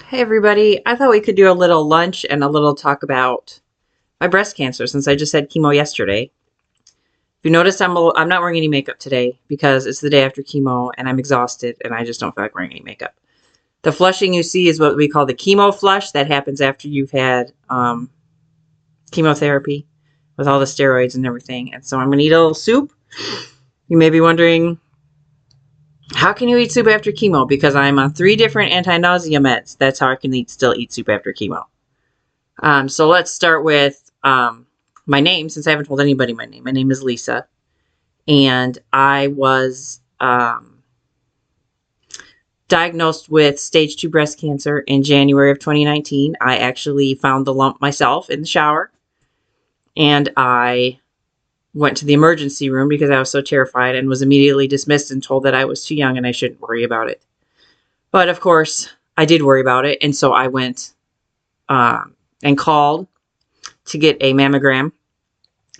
Hey everybody, I thought we could do a little lunch and a little talk about my breast cancer since I just had chemo yesterday. If you notice, I'm not wearing any makeup today because it's the day after chemo and I'm exhausted and I just don't feel like wearing any makeup. The flushing you see is what we call the chemo flush. That happens after you've had chemotherapy with all the steroids and everything. And so I'm going to eat a little soup. You may be wondering, how can you eat soup after chemo? Because I'm on 3 different anti-nausea meds. That's how I can still eat soup after chemo. So let's start with my name, since I haven't told anybody my name. My name is Lisa, and I was diagnosed with stage 2 breast cancer in January of 2019. I actually found the lump myself in the shower, and I went to the emergency room because I was so terrified and was immediately dismissed and told that I was too young and I shouldn't worry about it. But of course, I did worry about it, and so I went and called to get a mammogram,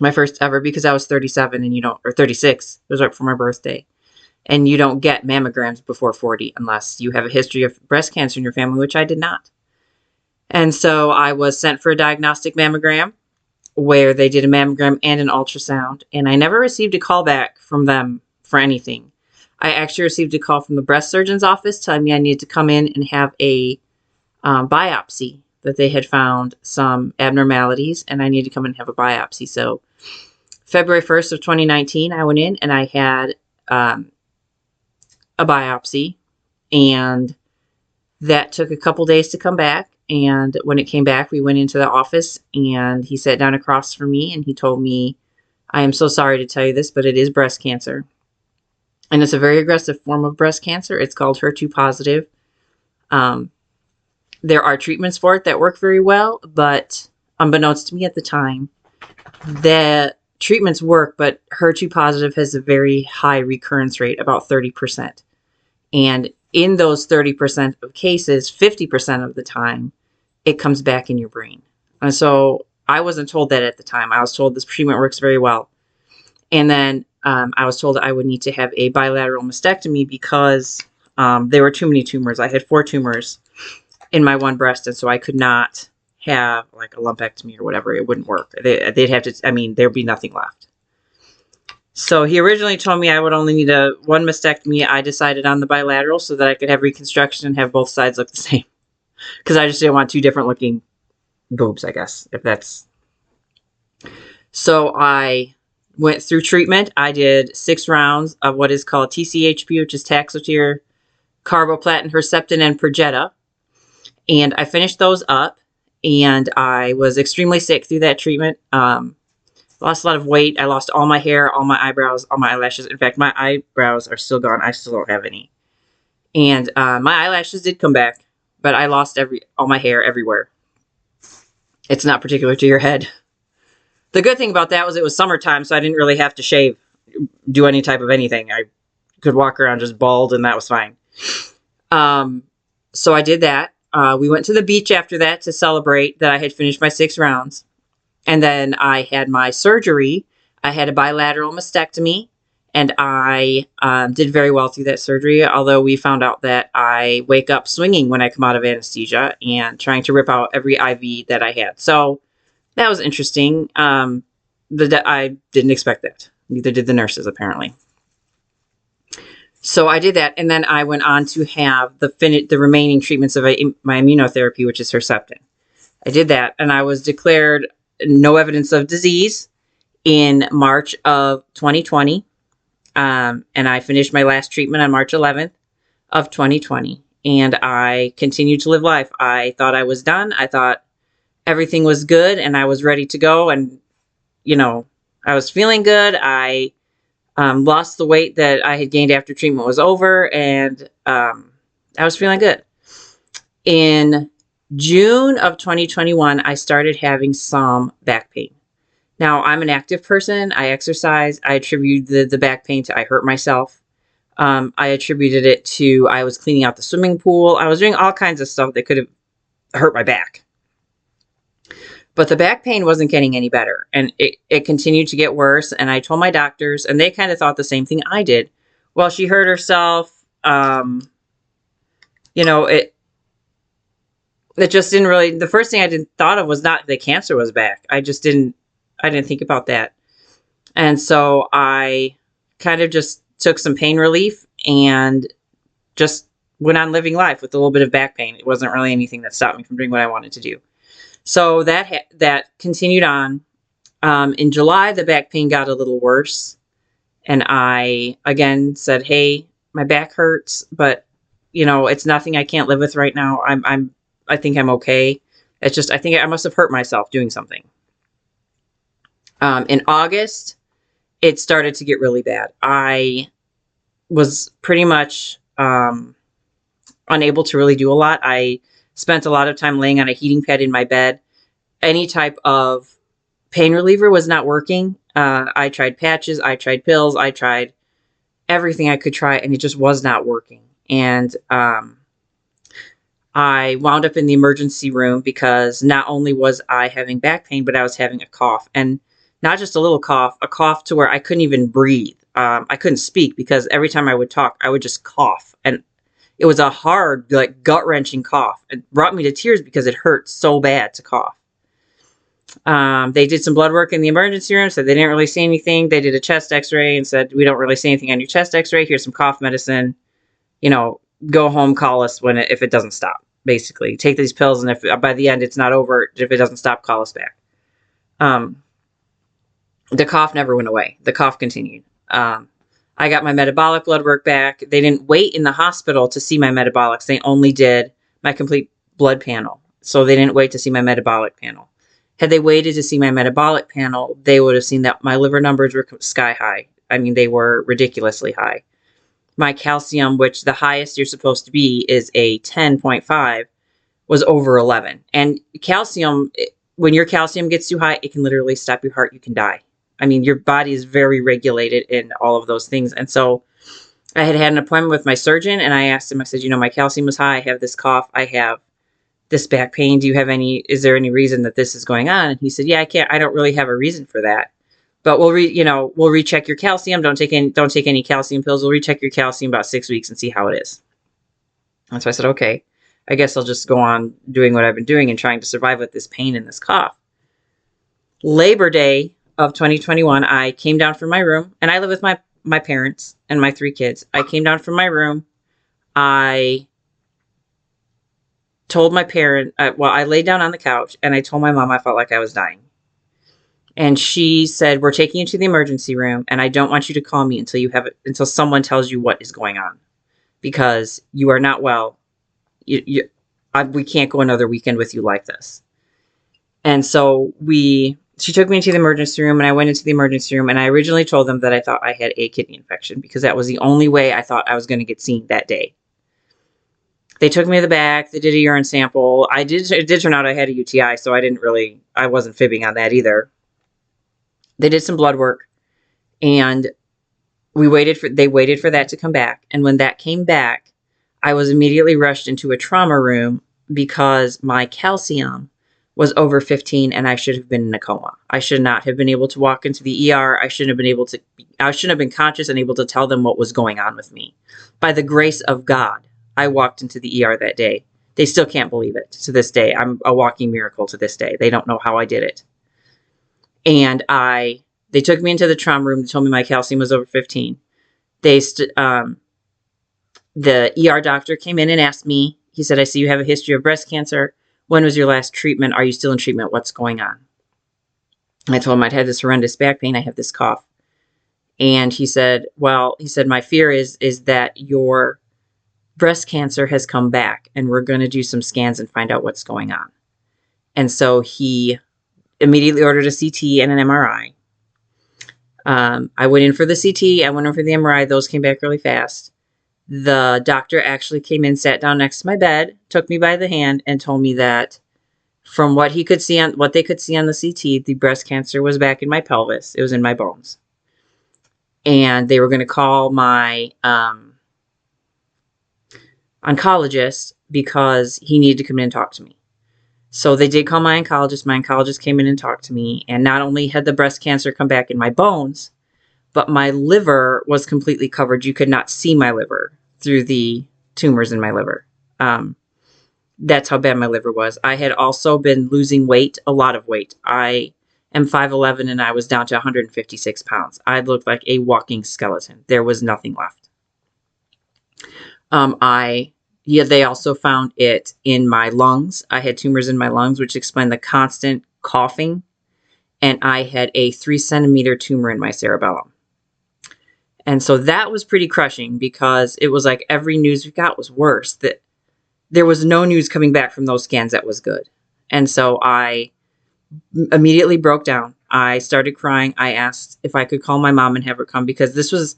my first ever, because I was 37 and or 36. It was right before my birthday. And you don't get mammograms before 40 unless you have a history of breast cancer in your family, which I did not. And so I was sent for a diagnostic mammogram where they did a mammogram and an ultrasound. And I never received a call back from them for anything. I actually received a call from the breast surgeon's office telling me I needed to come in and have a biopsy, that they had found some abnormalities and I needed to come in and have a biopsy. So February 1st of 2019, I went in and I had a biopsy, and that took a couple days to come back. And when it came back, we went into the office and he sat down across from me and he told me, I am so sorry to tell you this, but it is breast cancer. And it's a very aggressive form of breast cancer. It's called HER2 positive. There are treatments for it that work very well, but unbeknownst to me at the time, the treatments work, but HER2 positive has a very high recurrence rate, about 30%. And in those 30% of cases, 50% of the time, it comes back in your brain. And so I wasn't told that at the time. I was told this treatment works very well. And then I was told I would need to have a bilateral mastectomy because there were too many tumors. I had 4 tumors in my one breast, and so I could not have like a lumpectomy or whatever. It wouldn't work. They'd have to, there'd be nothing left. So he originally told me I would only need one mastectomy. I decided on the bilateral so that I could have reconstruction and have both sides look the same. Because I just didn't want 2 different looking boobs, I guess, if that's. So I went through treatment. I did 6 rounds of what is called TCHP, which is Taxotere, Carboplatin, Herceptin, and Perjeta. And I finished those up, and I was extremely sick through that treatment. Lost a lot of weight. I lost all my hair, all my eyebrows, all my eyelashes. In fact, my eyebrows are still gone. I still don't have any. And my eyelashes did come back, but I lost all my hair everywhere. It's not particular to your head. The good thing about that was it was summertime, so I didn't really have to shave, do any type of anything. I could walk around just bald, and that was fine. So I did that. We went to the beach after that to celebrate that I had finished my 6 rounds. And then I had my surgery. I had a bilateral mastectomy, and I did very well through that surgery, although we found out that I wake up swinging when I come out of anesthesia and trying to rip out every IV that I had. So that was interesting. I didn't expect that. Neither did the nurses, apparently. So I did that, and then I went on to have the remaining treatments of my immunotherapy, which is Herceptin. I did that, and I was declared no evidence of disease in March of 2020. And I finished my last treatment on March 11th of 2020. And I continued to live life. I thought I was done. I thought everything was good and I was ready to go. And, I was feeling good. I lost the weight that I had gained after treatment was over. And I was feeling good. In June of 2021, I started having some back pain. Now, I'm an active person. I exercise. I attribute the back pain to I hurt myself. I attributed it to I was cleaning out the swimming pool. I was doing all kinds of stuff that could have hurt my back. But the back pain wasn't getting any better. And it continued to get worse. And I told my doctors, and they kind of thought the same thing I did. Well, she hurt herself. It just didn't really, the first thing I didn't thought of was not the cancer was back. I didn't think about that. And so I kind of just took some pain relief and just went on living life with a little bit of back pain. It wasn't really anything that stopped me from doing what I wanted to do. So that continued on. In July, the back pain got a little worse. And I again said, hey, my back hurts, but it's nothing I can't live with right now. I think I'm okay. It's just, I think I must have hurt myself doing something. In August, it started to get really bad. I was pretty much unable to really do a lot. I spent a lot of time laying on a heating pad in my bed. Any type of pain reliever was not working. I tried patches, I tried pills, I tried everything I could try, and it just was not working. And I wound up in the emergency room because not only was I having back pain, but I was having a cough. And not just a little cough, a cough to where I couldn't even breathe. I couldn't speak because every time I would talk, I would just cough. And it was a hard, like, gut-wrenching cough. It brought me to tears because it hurt so bad to cough. They did some blood work in the emergency room, said they didn't really see anything. They did a chest x-ray and said, we don't really see anything on your chest x-ray. Here's some cough medicine. Go home, call us if it doesn't stop. Basically, take these pills, and if by the end it's not over, if it doesn't stop, call us back. The cough never went away. The cough continued. I got my metabolic blood work back. They didn't wait in the hospital to see my metabolics. They only did my complete blood panel. So they didn't wait to see my metabolic panel. Had they waited to see my metabolic panel, they would have seen that my liver numbers were sky high. I mean, they were ridiculously high. My calcium, which the highest you're supposed to be is a 10.5, was over 11. And calcium, when your calcium gets too high, it can literally stop your heart. You can die. I mean, your body is very regulated in all of those things. And so I had an appointment with my surgeon, and I asked him, I said, my calcium was high. I have this cough. I have this back pain. Is there any reason that this is going on? And he said, yeah, I don't really have a reason for that. But we'll recheck your calcium. Don't take any calcium pills. We'll recheck your calcium about 6 weeks and see how it is. And so I said, okay, I guess I'll just go on doing what I've been doing and trying to survive with this pain and this cough. Labor Day of 2021, I came down from my room, and I live with my parents and my 3 kids. I came down from my room. I told my parent, I laid down on the couch, and I told my mom I felt like I was dying. And she said, we're taking you to the emergency room, and I don't want you to call me until someone tells you what is going on, because you are not well. We can't go another weekend with you like this. And so she took me into the emergency room, and I went into the emergency room, and I originally told them that I thought I had a kidney infection because that was the only way I thought I was going to get seen that day. They took me to the back. They did a urine sample. It did turn out I had a UTI, so I wasn't fibbing on that either. They did some blood work, and they waited for that to come back. And when that came back, I was immediately rushed into a trauma room because my calcium was over 15 and I should have been in a coma. I should not have been able to walk into the ER. I shouldn't have been conscious and able to tell them what was going on with me. By the grace of God, I walked into the ER that day. They still can't believe it to this day. I'm a walking miracle to this day. They don't know how I did it. And they took me into the trauma room. They told me my calcium was over 15. The ER doctor came in and asked me, he said, I see you have a history of breast cancer. When was your last treatment? Are you still in treatment? What's going on? I told him I'd had this horrendous back pain. I have this cough. And he said, my fear is that your breast cancer has come back, and we're going to do some scans and find out what's going on. And so he immediately ordered a CT and an MRI. I went in for the CT. I went in for the MRI. Those came back really fast. The doctor actually came in, sat down next to my bed, took me by the hand, and told me that from what they could see on the CT, the breast cancer was back in my pelvis. It was in my bones. And they were going to call my oncologist because he needed to come in and talk to me. So they did call my oncologist. My oncologist came in and talked to me. And not only had the breast cancer come back in my bones, but my liver was completely covered. You could not see my liver through the tumors in my liver. That's how bad my liver was. I had also been losing weight, a lot of weight. I am 5'11", and I was down to 156 pounds. I looked like a walking skeleton. There was nothing left. They also found it in my lungs. I had tumors in my lungs, which explained the constant coughing. And I had a 3-centimeter tumor in my cerebellum. And so that was pretty crushing, because it was like every news we got was worse. That there was no news coming back from those scans that was good. And so I immediately broke down. I started crying. I asked if I could call my mom and have her come, because this was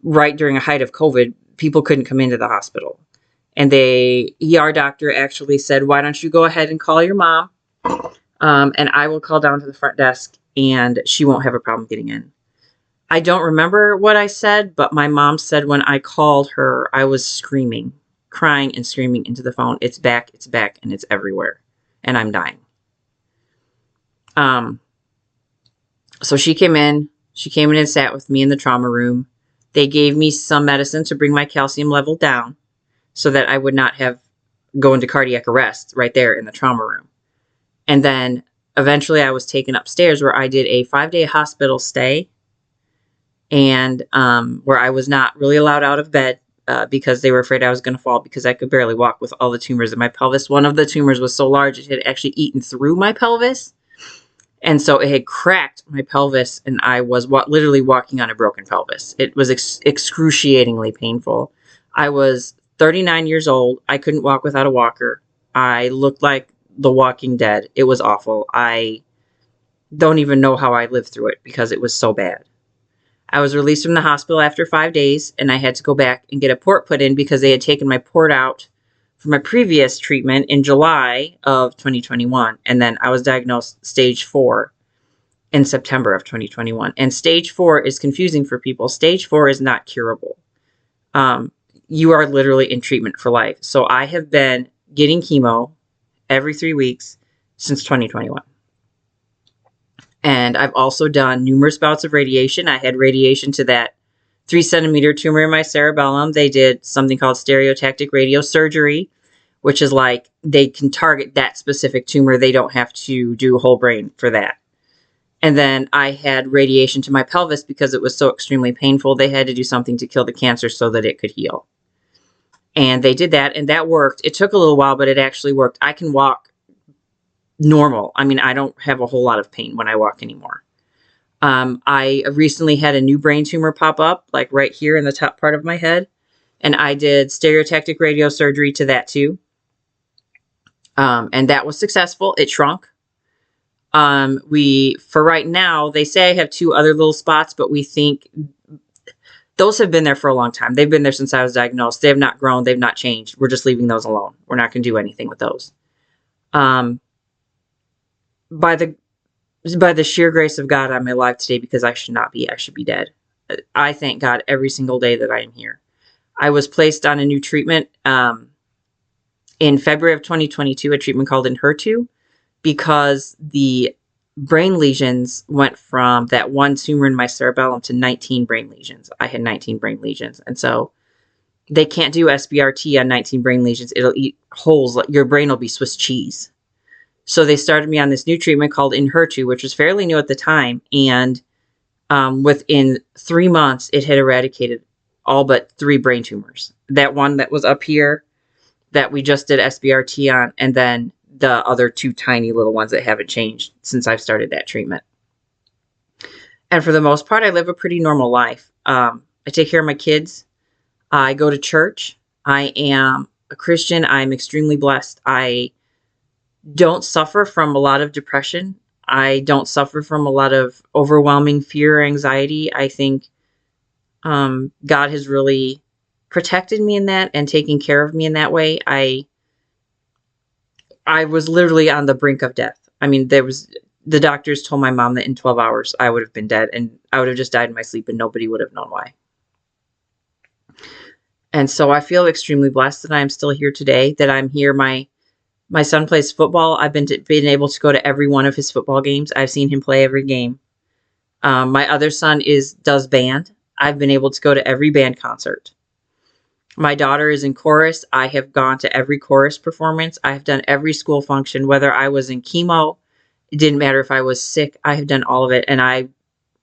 right during a height of COVID. People couldn't come into the hospital. And the ER doctor actually said, why don't you go ahead and call your mom? And I will call down to the front desk, and she won't have a problem getting in. I don't remember what I said, but my mom said when I called her, I was screaming, crying and screaming into the phone, it's back, and it's everywhere, and I'm dying. So she came in and sat with me in the trauma room. They gave me some medicine to bring my calcium level down so that I would not go into cardiac arrest right there in the trauma room. And then eventually I was taken upstairs, where I did a 5-day hospital stay, and where I was not really allowed out of bed because they were afraid I was going to fall, because I could barely walk with all the tumors in my pelvis. One of the tumors was so large it had actually eaten through my pelvis. And so it had cracked my pelvis, and I was literally walking on a broken pelvis. It was excruciatingly painful. I was 39 years old. I couldn't walk without a walker. I looked like The Walking Dead. It was awful. I don't even know how I lived through it, because it was so bad. I was released from the hospital after 5 days, and I had to go back and get a port put in, because they had taken my port out from my previous treatment in July of 2021. And then I was diagnosed stage 4 in September of 2021. And stage 4 is confusing for people. Stage 4 is not curable. You are literally in treatment for life. So I have been getting chemo every 3 weeks since 2021. And I've also done numerous bouts of radiation. I had radiation to that 3-centimeter tumor in my cerebellum. They did something called stereotactic radiosurgery, which is like they can target that specific tumor. They don't have to do whole brain for that. And then I had radiation to my pelvis because it was so extremely painful. They had to do something to kill the cancer so that it could heal. And they did that, and that worked. It took a little while, but it actually worked. I can walk normal. I mean, I don't have a whole lot of pain when I walk anymore. I recently had a new brain tumor pop up, like right here in the top part of my head. And I did stereotactic radiosurgery to that too. And that was successful. It shrunk. For right now, they say I have 2 other little spots, but we think those have been there for a long time. They've been there since I was diagnosed. They have not grown. They've not changed. We're just leaving those alone. We're not going to do anything with those. By the sheer grace of God, I'm alive today, because I should not be. I should be dead. I thank God every single day that I am here. I was placed on a new treatment in February of 2022, a treatment called Enhertu, because the brain lesions went from that one tumor in my cerebellum to 19 brain lesions. I had 19 brain lesions. And so they can't do SBRT on 19 brain lesions. It'll eat holes. Your brain will be Swiss cheese. So they started me on this new treatment called Enhertu, which was fairly new at the time. And within 3 months, it had eradicated all but 3 brain tumors. That one that was up here that we just did SBRT on, and then the other 2 tiny little ones that haven't changed since I've started that treatment. And for the most part, I live a pretty normal life. I take care of my kids. I go to church. I am a Christian. I'm extremely blessed. I don't suffer from a lot of depression. I don't suffer from a lot of overwhelming fear or anxiety. I think God has really protected me in that and taken care of me in that way. I was literally on the brink of death. I mean, the doctors told my mom that in 12 hours I would have been dead, and I would have just died in my sleep, and nobody would have known why. And so I feel extremely blessed that I am still here today, that I'm here. My son plays football. I've been able to go to every one of his football games. I've seen him play every game. My other son does band. I've been able to go to every band concert. My daughter is in chorus. I have gone to every chorus performance. I have done every school function, whether I was in chemo. It didn't matter if I was sick. I have done all of it, and I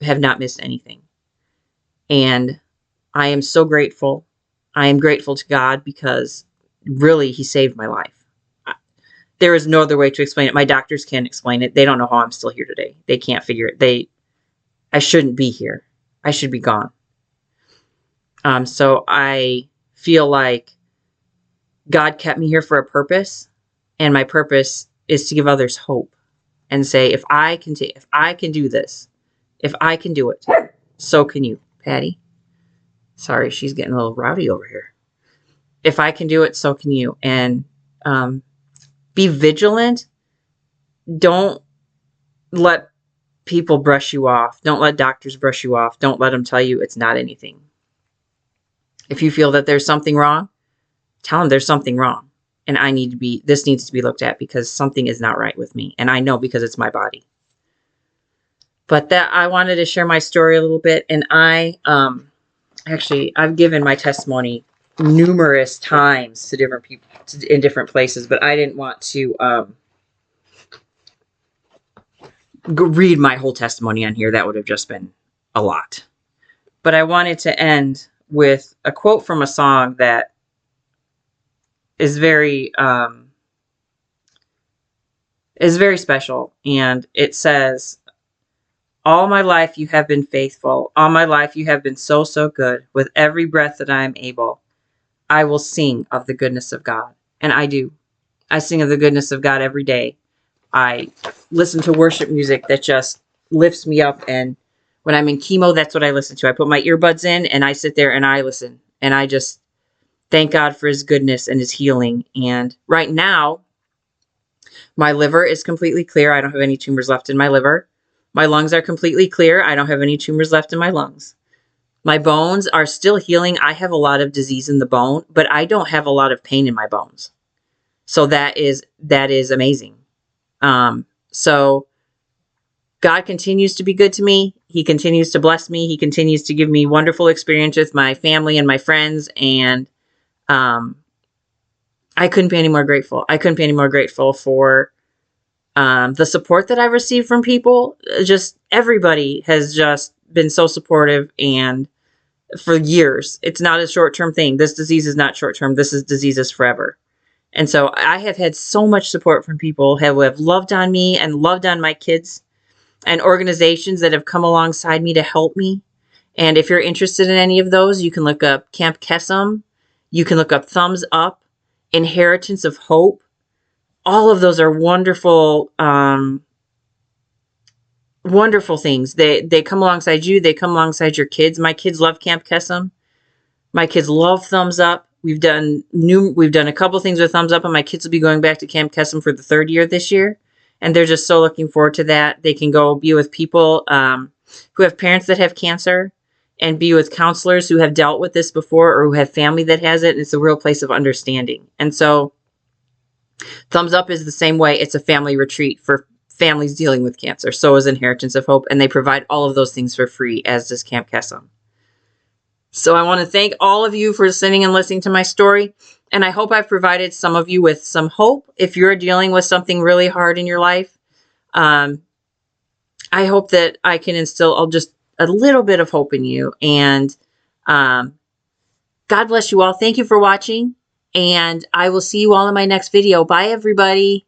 have not missed anything. And I am so grateful. I am grateful to God because really He saved my life. There is no other way to explain it. My doctors can't explain it. They don't know how I'm still here today. They can't figure it. I shouldn't be here. I should be gone. So I feel like God kept me here for a purpose, and my purpose is to give others hope and say, if I can do this, if I can do it, so can you, Patty. Sorry, she's getting a little rowdy over here. If I can do it, so can you. And be vigilant. Don't let people brush you off. Don't let doctors brush you off. Don't let them tell you it's not anything. If you feel that there's something wrong, tell them there's something wrong. And this needs to be looked at because something is not right with me. And I know because it's my body. But I wanted to share my story a little bit. And I've given my testimony numerous times to different people in different places, but I didn't want to read my whole testimony on here. That would have just been a lot. But I wanted to end with a quote from a song that is very special. And it says, all my life you have been faithful. All my life you have been so, so good. With every breath that I am able, I will sing of the goodness of God. And I do. I sing of the goodness of God every day. I listen to worship music that just lifts me up. And when I'm in chemo, that's what I listen to. I put my earbuds in and I sit there and I listen. And I just thank God for His goodness and His healing. And right now, my liver is completely clear. I don't have any tumors left in my liver. My lungs are completely clear. I don't have any tumors left in my lungs. My bones are still healing. I have a lot of disease in the bone, but I don't have a lot of pain in my bones. So that is amazing. So God continues to be good to me. He continues to bless me. He continues to give me wonderful experience with my family and my friends. And I couldn't be any more grateful. I couldn't be any more grateful for the support that I received from people. Just everybody has just been so supportive, and for years. It's not a short-term thing. This disease is not short-term. This disease is forever. And so I have had so much support from people who have loved on me and loved on my kids, and organizations that have come alongside me to help me. And if you're interested in any of those, you can look up Camp Kesem. You can look up Thumbs Up, Inheritance of Hope. All of those are wonderful, wonderful things. They come alongside you. They come alongside your kids. My kids love Camp Kesem. My kids love Thumbs Up. We've done a couple things with Thumbs Up, and my kids will be going back to Camp Kesem for the 3rd year this year. And they're just so looking forward to that. They can go be with people who have parents that have cancer, and be with counselors who have dealt with this before or who have family that has it. And it's a real place of understanding. And so Thumbs Up is the same way. It's a family retreat for families dealing with cancer. So is Inheritance of Hope. And they provide all of those things for free, as does Camp Kesem. So I want to thank all of you for sitting and listening to my story. And I hope I've provided some of you with some hope if you're dealing with something really hard in your life. I hope that I can instill just a little bit of hope in you. And God bless you all. Thank you for watching. And I will see you all in my next video. Bye, everybody.